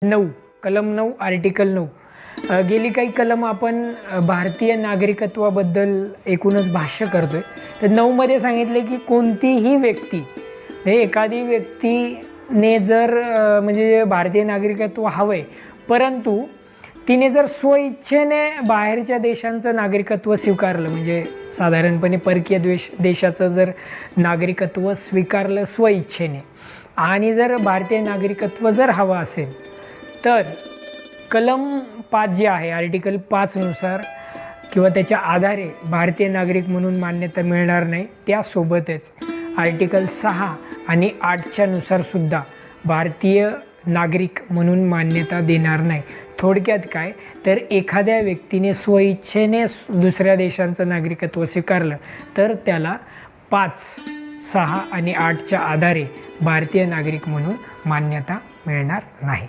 9 कलम 9 आर्टिकल 9 गेली काही कलम आपण भारतीय नागरिकत्वाबद्दल एकूणच भाष्य करतोय. तर 9 मध्ये सांगितले की कोणतीही व्यक्ती एखादी व्यक्तीने जर म्हणजे भारतीय नागरिकत्व हवंय परंतु तिने जर स्वइच्छेने बाहेरच्या देशांचं नागरिकत्व स्वीकारलं म्हणजे साधारणपणे परकीय देशाचं जर नागरिकत्व स्वीकारलं स्वइच्छेने आणि जर भारतीय नागरिकत्व जर हवं असेल तर कलम 5 जे आहे आर्टिकल 5 नुसार किंवा त्याच्या आधारे भारतीय नागरिक म्हणून मान्यता मिळणार नाही. त्यासोबतच आर्टिकल 6 आणि 8च्या नुसारसुद्धा भारतीय नागरिक म्हणून मान्यता देणार नाही. थोडक्यात काय तर एखाद्या व्यक्तीने स्वइच्छेने दुसऱ्या देशांचं नागरिकत्व स्वीकारलं तर त्याला 5, 6 आणि 8च्या आधारे भारतीय नागरिक म्हणून मान्यता मिळणार नाही.